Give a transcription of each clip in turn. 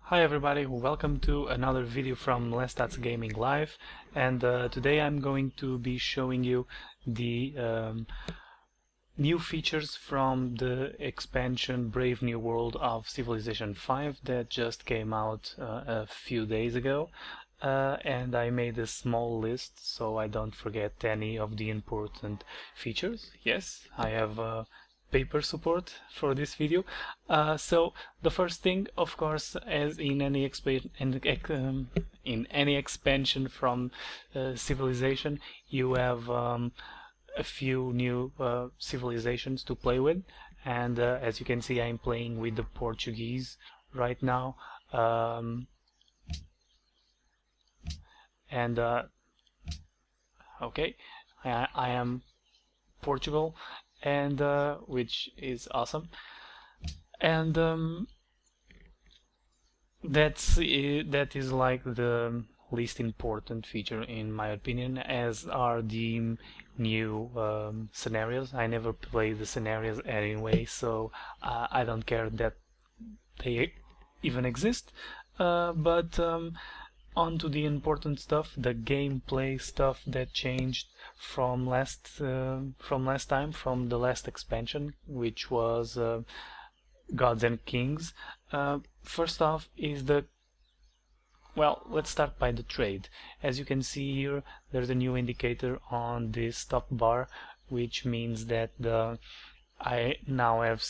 Hi everybody, welcome to another video from Lestats Gaming Live, and today I'm going to be showing you the new features from the expansion Brave New World of Civilization V that just came out a few days ago. And I made a small list so I don't forget any of the important features. Yes, I have paper support for this video. So the first thing, of course, as in any expansion from Civilization, you have a few new civilizations to play with, and as you can see, I'm playing with the Portuguese right now. Okay, I am Portugal, and which is awesome, and that is like the least important feature in my opinion, as are the new scenarios. I never play the scenarios anyway, so I don't care that they even exist, but on to the important stuff, the gameplay stuff that changed from last time, from the last expansion, which was Gods and Kings. First off is well, let's start by the trade. As you can see here, there's a new indicator on this top bar, which means that I now have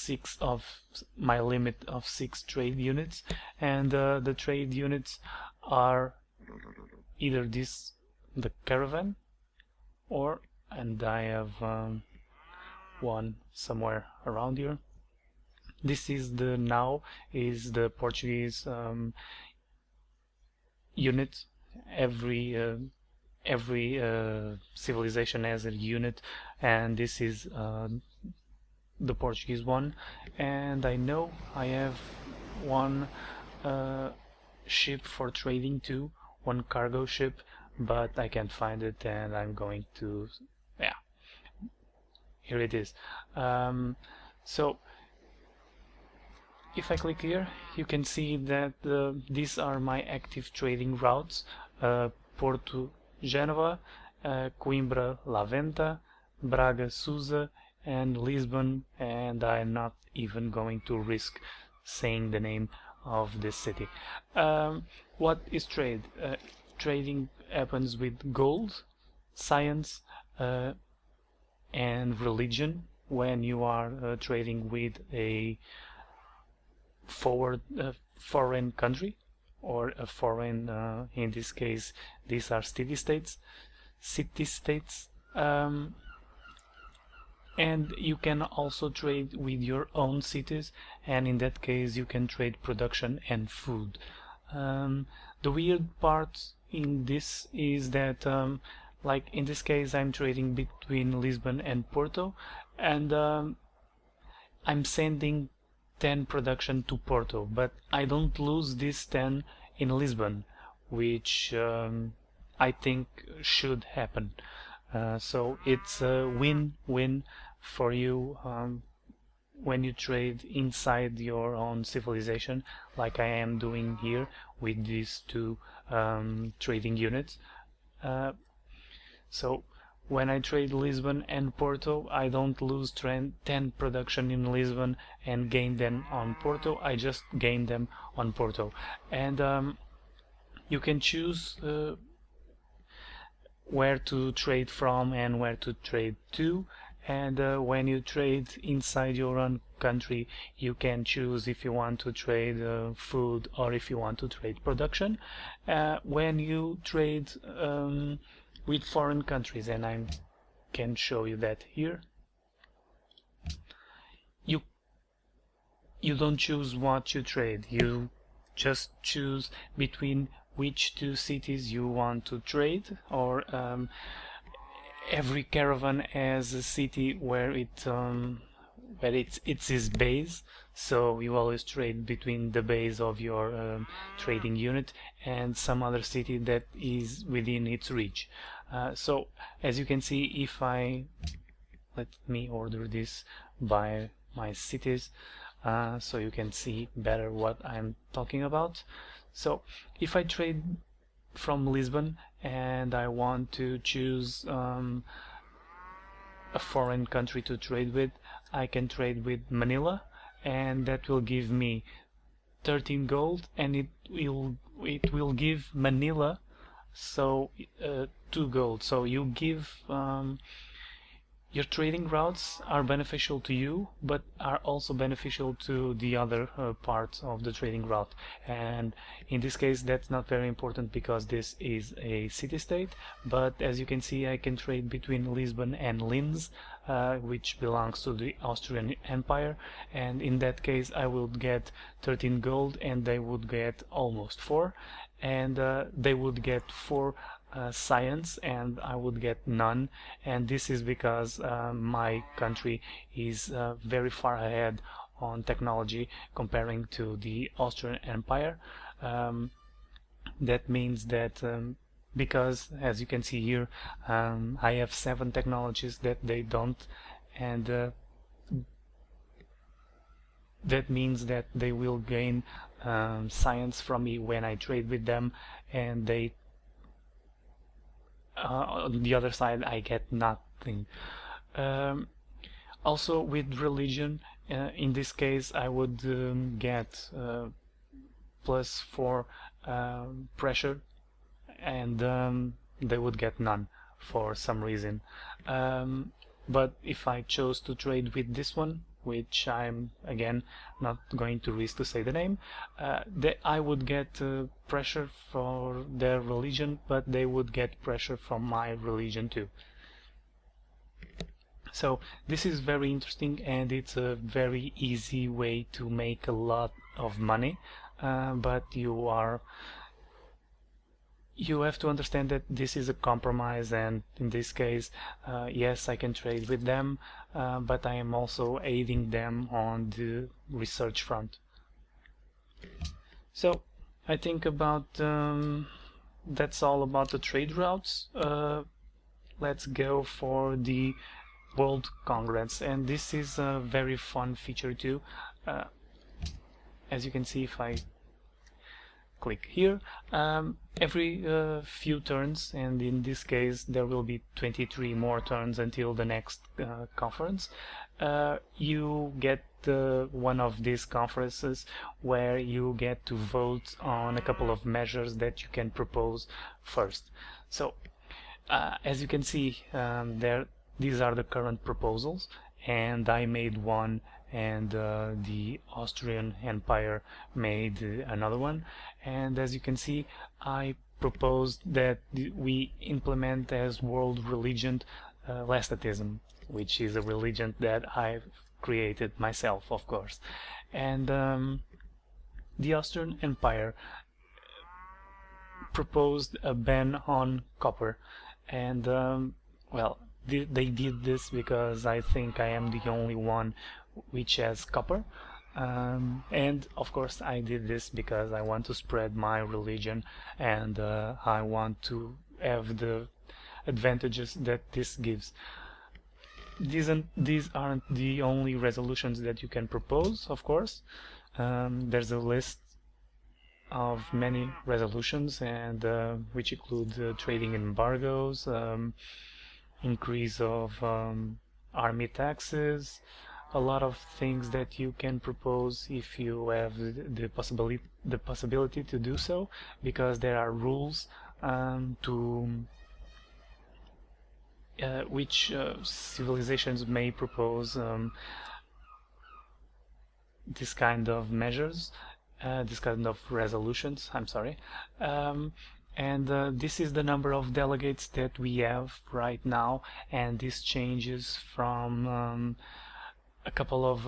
my limit of 6 trade units, and the trade units are either the caravan, and I have one somewhere around here. This is the Portuguese unit. Every civilization has a unit, and this is the Portuguese one. And I know I have one ship for trading too, one cargo ship, but I can't find it, and I'm going to, yeah, here it is. So if I click here, you can see that these are my active trading routes: Porto Genova, Coimbra La Venta, Braga Susa, and Lisbon, and I'm not even going to risk saying the name of this city. What is trade? Trading happens with gold, science, and religion when you are trading with a foreign country, or a foreign, in this case these are city-states. And you can also trade with your own cities, and in that case you can trade production and food. The weird part in this is that like in this case I'm trading between Lisbon and Porto, and I'm sending 10 production to Porto, but I don't lose this 10 in Lisbon, which I think should happen. So it's a win-win for you when you trade inside your own civilization, like I am doing here with these two trading units. So when I trade Lisbon and Porto, I don't lose 10 production in Lisbon and gain them on Porto. I just gain them on Porto. And you can choose where to trade from and where to trade to. And when you trade inside your own country, you can choose if you want to trade food or if you want to trade production. When you trade with foreign countries, and I can show you that here, you don't choose what you trade, you just choose between which two cities you want to trade, or every caravan has a city where it's its base, so you always trade between the base of your trading unit and some other city that is within its reach. So as you can see, if let me order this by my cities, so you can see better what I'm talking about. So if I trade from Lisbon and I want to choose a foreign country to trade with, I can trade with Manila, and that will give me 13 gold, and it will give Manila 2 gold. So you give your trading routes are beneficial to you, but are also beneficial to the other parts of the trading route. And in this case, that's not very important because this is a city-state. But as you can see, I can trade between Lisbon and Linz, which belongs to the Austrian Empire. And in that case, I would get 13 gold, and they would get almost 4. And they would get 4 science, and I would get none, and this is because my country is very far ahead on technology comparing to the Austrian Empire. That means that because, as you can see here, I have 7 technologies that they don't, and that means that they will gain science from me when I trade with them, and they on the other side I get nothing. Also with religion, in this case I would get +4 pressure, and they would get none for some reason. But if I chose to trade with this one, which I'm again not going to risk to say the name, I would get pressure for their religion, but they would get pressure from my religion too. So this is very interesting, and it's a very easy way to make a lot of money, but you have to understand that this is a compromise, and in this case, yes, I can trade with them, but I am also aiding them on the research front. So I think that's all about the trade routes. Let's go for the World Congress, and this is a very fun feature too. As you can see, if I click here, every few turns, and in this case there will be 23 more turns until the next conference, you get one of these conferences where you get to vote on a couple of measures that you can propose first. So as you can see, these are the current proposals, and I made one, and the Austrian Empire made another one. And as you can see, I proposed that we implement as world religion Lestatism, which is a religion that I've created myself, of course. And the Austrian Empire proposed a ban on copper, and well, they did this because I think I am the only one which has copper, and of course I did this because I want to spread my religion, and I want to have the advantages that this gives. These aren't the only resolutions that you can propose, of course. There's a list of many resolutions, and which include trading embargoes, increase of army taxes, a lot of things that you can propose if you have the possibility to do so, because there are rules to which civilizations may propose this kind of measures, this kind of resolutions, I'm sorry. And this is the number of delegates that we have right now, and this changes from a couple of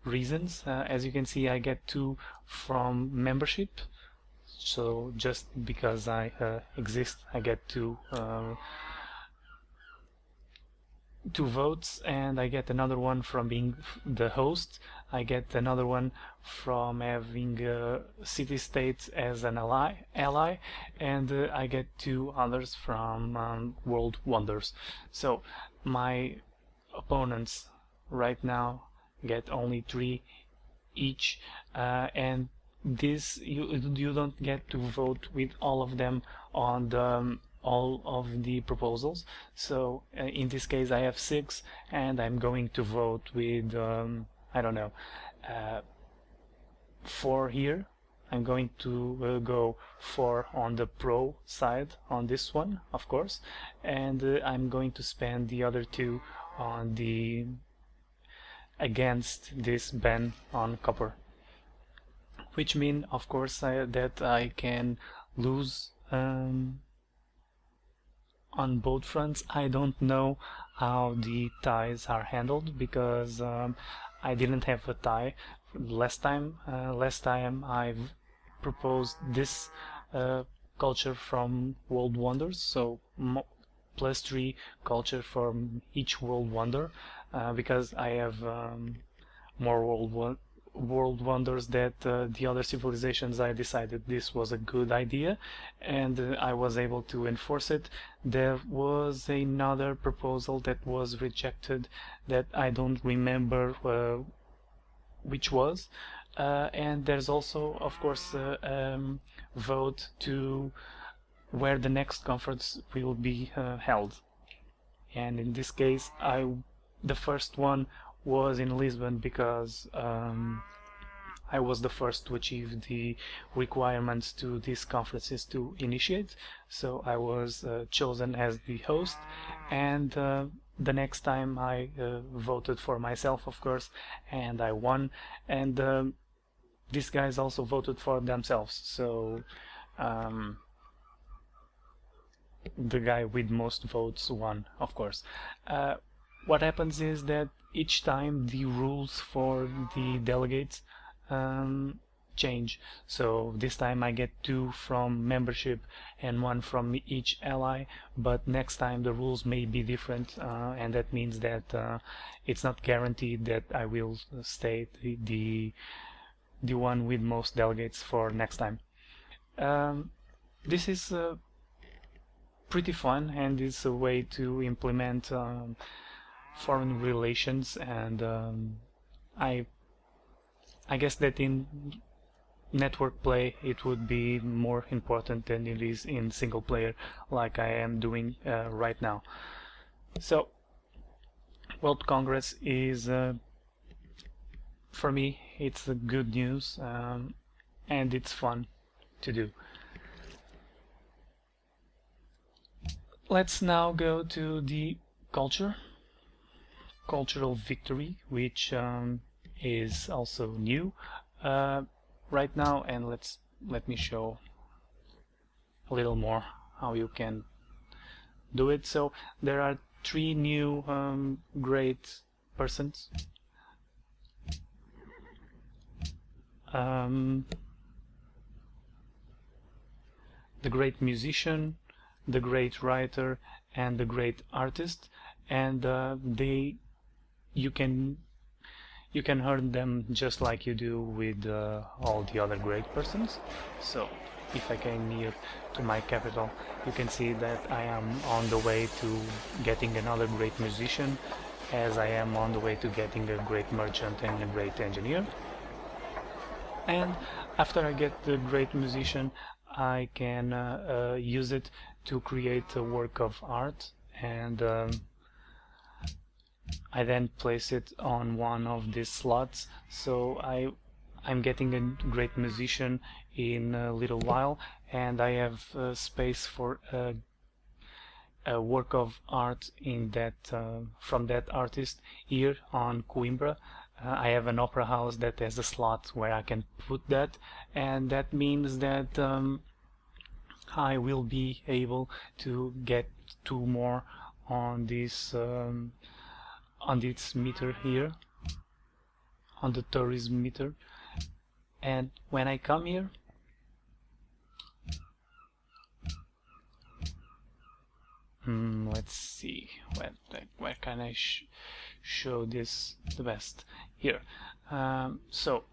reasons. As you can see, I get 2 from membership, so just because I exist, I get 2 votes, and I get another one from being the host. I get another one from having city-states as an ally, and I get 2 others from World Wonders. So my opponents right now get only 3 each, and this you don't get to vote with all of them on the all of the proposals. So in this case I have 6, and I'm going to vote with I don't know, 4 here. I'm going to go 4 on the pro side on this one, of course, and I'm going to spend the other 2 on the against this ban on copper, which mean of course that I can lose on both fronts. I don't know how the ties are handled, because I didn't have a tie last time. Last time I've proposed this culture from World Wonders, so +3 culture from each World Wonder, because I have more World Wonders that the other civilizations. I decided this was a good idea, and I was able to enforce it. There was another proposal that was rejected that I don't remember which was, and there's also of course vote to where the next conference will be held, and in this case the first one was in Lisbon, because I was the first to achieve the requirements to these conferences to initiate, so I was chosen as the host, and the next time I voted for myself, of course, and I won, and these guys also voted for themselves, so the guy with most votes won, of course. What happens is that each time the rules for the delegates change. So this time I get 2 from membership and 1 from each ally, but next time the rules may be different, and that means that it's not guaranteed that I will stay the one with most delegates for next time. This is pretty fun, and it's a way to implement foreign relations, and I guess that in network play it would be more important than it is in single player, like I am doing right now. So World Congress is for me it's good news, and it's fun to do. Let's now go to the cultural victory, which is also new right now, and let me show a little more how you can do it. So there are 3 new great persons. The great musician, the great writer, and the great artist, and you can earn them just like you do with all the other great persons. So if I came near to my capital, you can see that I am on the way to getting another great musician, as I am on the way to getting a great merchant and a great engineer. And after I get the great musician, I can use it to create a work of art, and I then place it on one of these slots. So I'm getting a great musician in a little while, and I have space for a work of art in that from that artist here on Coimbra. I have an opera house that has a slot where I can put that, and that means that I will be able to get 2 more on this meter here, on the tourism meter. And when I come here, let's see, where can I show this the best? Here. So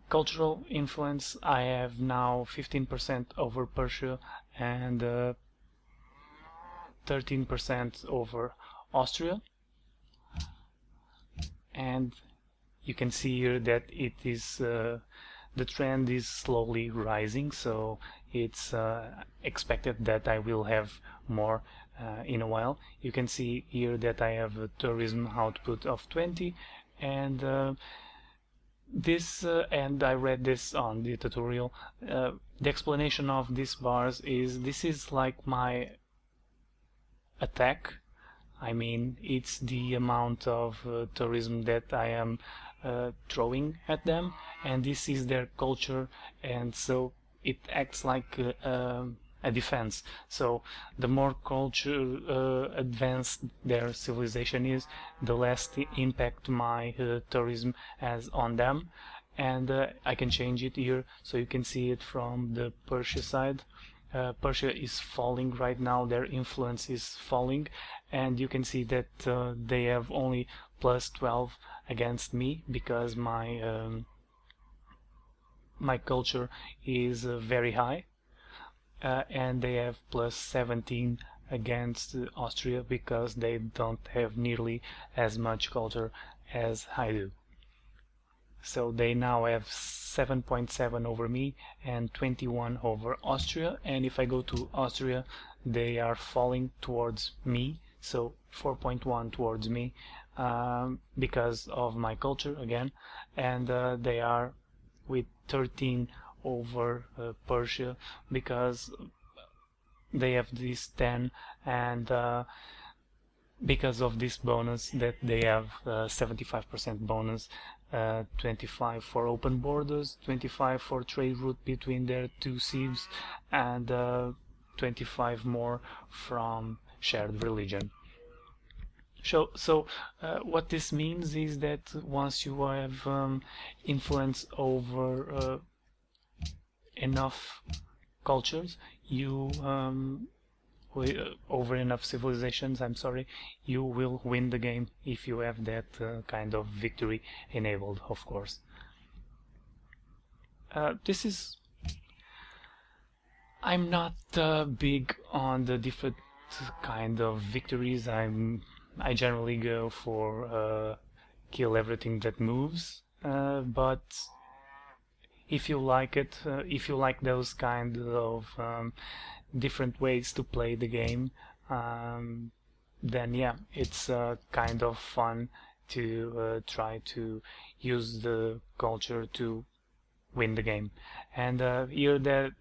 cultural influence, I have now 15% over Persia and 13% over Austria. And you can see here that it is the trend is slowly rising, so it's expected that I will have more in a while. You can see here that I have a tourism output of 20, and and I read this on the tutorial. The explanation of these bars is this is like my attack. I mean, it's the amount of tourism that I am throwing at them, and this is their culture, and so it acts like a defense. So the more culture advanced their civilization is, the less the impact my tourism has on them. And I can change it here, so you can see it from the Persia side. Persia is falling right now, their influence is falling, and you can see that they have only plus 12 against me because my my culture is very high, and they have plus 17 against Austria because they don't have nearly as much culture as I do. So they now have 7.7 over me and 21 over Austria, and if I go to Austria, they are falling towards me, so 4.1 towards me because of my culture again, and they are with 13 over Persia because they have this 10, and because of this bonus that they have 75% bonus, 25 for open borders, 25 for trade route between their two sieves, and 25 more from shared religion. So what this means is that once you have influence over enough cultures, you over enough civilizations, I'm sorry, you will win the game if you have that kind of victory enabled, of course. This is... I'm not big on the different kind of victories. I generally go for kill everything that moves, but if you like it, if you like those kind of different ways to play the game, then yeah, it's kind of fun to try to use the culture to win the game. And here there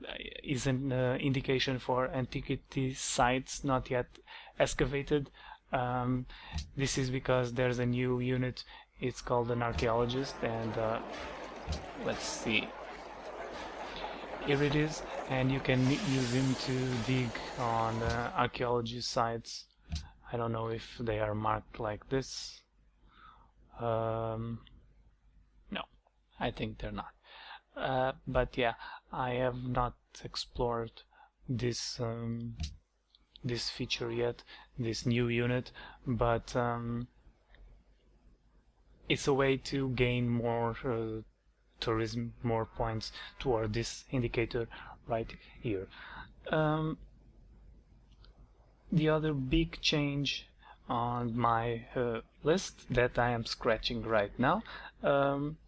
is an indication for antiquity sites not yet excavated. This is because there's a new unit, it's called an archaeologist, and let's see, here it is, and you can use him to dig on archaeology sites. I don't know if they are marked like this. No, I think they're not. But yeah, I have not explored this this feature yet, this new unit, but it's a way to gain more tourism, more points toward this indicator right here. The other big change on my list that I am scratching right now,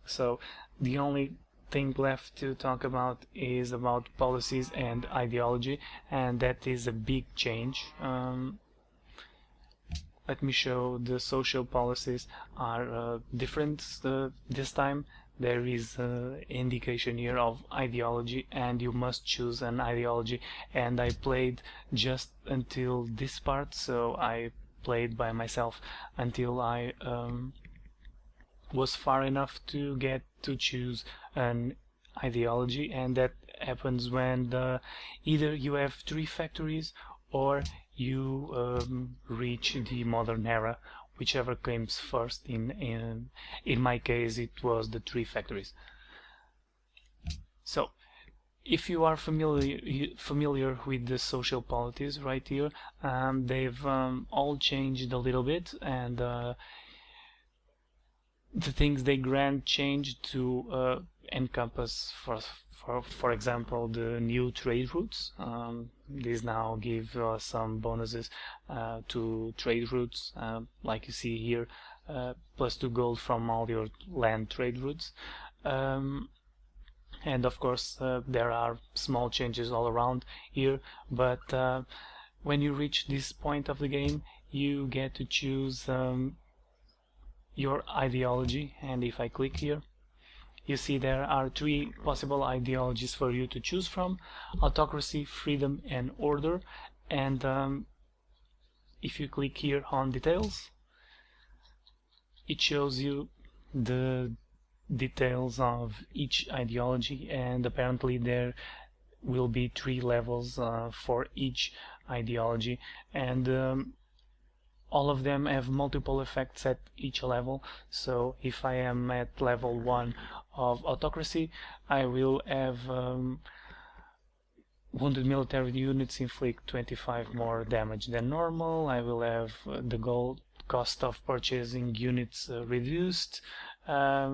so the only thing left to talk about is about policies and ideology, and that is a big change. Let me show. The social policies are different this time. There is an indication here of ideology, and you must choose an ideology, and I played just until this part, so I played by myself until I was far enough to get to choose an ideology, and that happens when either you have 3 factories or you reach the modern era, whichever comes first. In my case it was the 3 factories. So if you are familiar with the social polities right here, they've all changed a little bit, and the things they grant changed to encompass, for example, the new trade routes. These now give some bonuses to trade routes, like you see here, +2 gold from all your land trade routes. And of course there are small changes all around here, but when you reach this point of the game you get to choose your ideology, and if I click here you see there are 3 possible ideologies for you to choose from: autocracy, freedom and order. And if you click here on details, it shows you the details of each ideology, and apparently there will be 3 levels for each ideology, and all of them have multiple effects at each level. So if I am at level 1 of autocracy, I will have wounded military units inflict 25 more damage than normal. I will have the gold cost of purchasing units reduced, a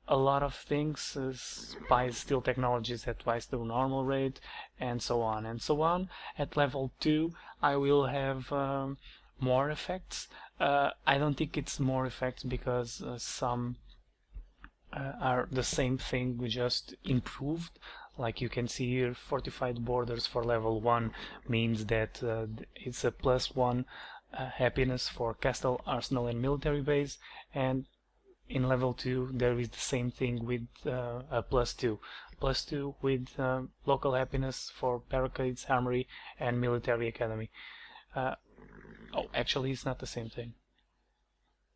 lot of things, spies steel technologies at twice the normal rate, and so on and so on. At level 2 I will have more effects. I don't think it's more effects because some are the same thing, just improved. Like you can see here, fortified borders for level 1 means that it's a +1 happiness for castle, arsenal and military base, and in level 2 there is the same thing with a +2 with local happiness for barricades, armory and military academy. Oh, actually it's not the same thing.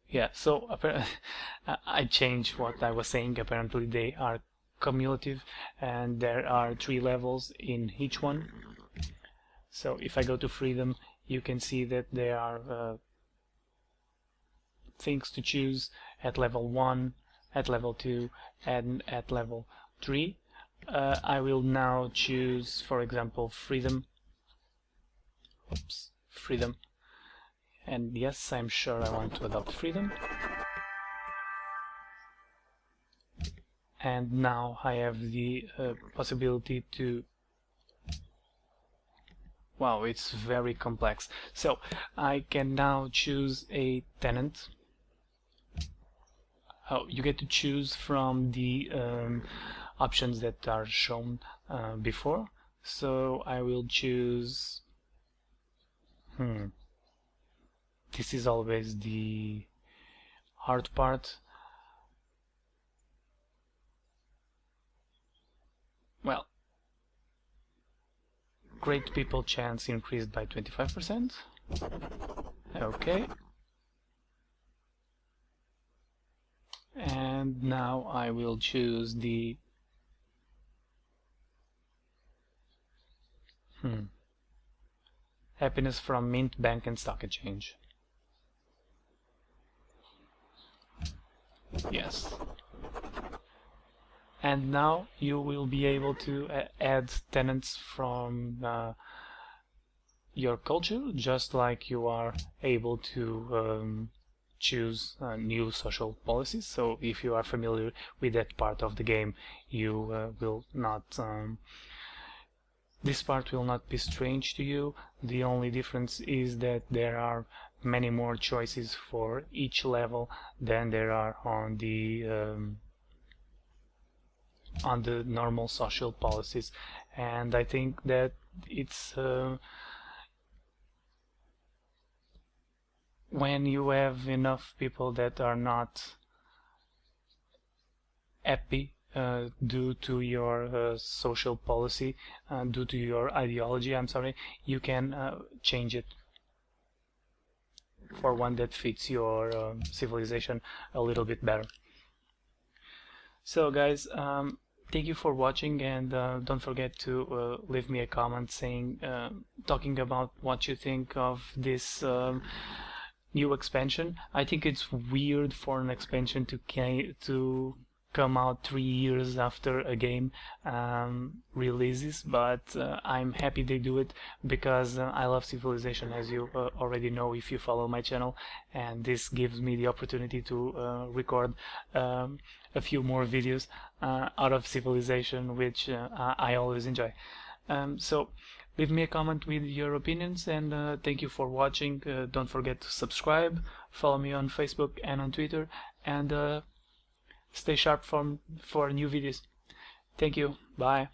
Yeah, so I changed what I was saying. Apparently they are cumulative and there are 3 levels in each one. So if I go to freedom, you can see that there are things to choose at level 1, at level 2 and at level 3. I will now choose, for example, freedom. Oops, freedom. And yes, I'm sure I want to adopt freedom. And now I have the possibility to... Wow, it's very complex. So I can now choose a tenant. Oh, you get to choose from the options that are shown before. So I will choose... This is always the hard part. Well, great people chance increased by 25%. Okay. And now I will choose the happiness from mint, bank and stock exchange. Yes. And now you will be able to add tenants from your culture, just like you are able to choose new social policies. So if you are familiar with that part of the game, you will not... this part will not be strange to you. The only difference is that there are many more choices for each level than there are on the normal social policies, and I think that it's when you have enough people that are not happy due to your social policy, due to your ideology, I'm sorry, you can change it for one that fits your civilization a little bit better. So guys, thank you for watching, and don't forget to leave me a comment saying, talking about what you think of this new expansion. I think it's weird for an expansion to come out 3 years after a game releases, but I'm happy they do it because I love Civilization, as you already know if you follow my channel, and this gives me the opportunity to record a few more videos out of Civilization, which I always enjoy. So leave me a comment with your opinions, and thank you for watching. Don't forget to subscribe, follow me on Facebook and on Twitter, and stay sharp for new videos. Thank you. Bye.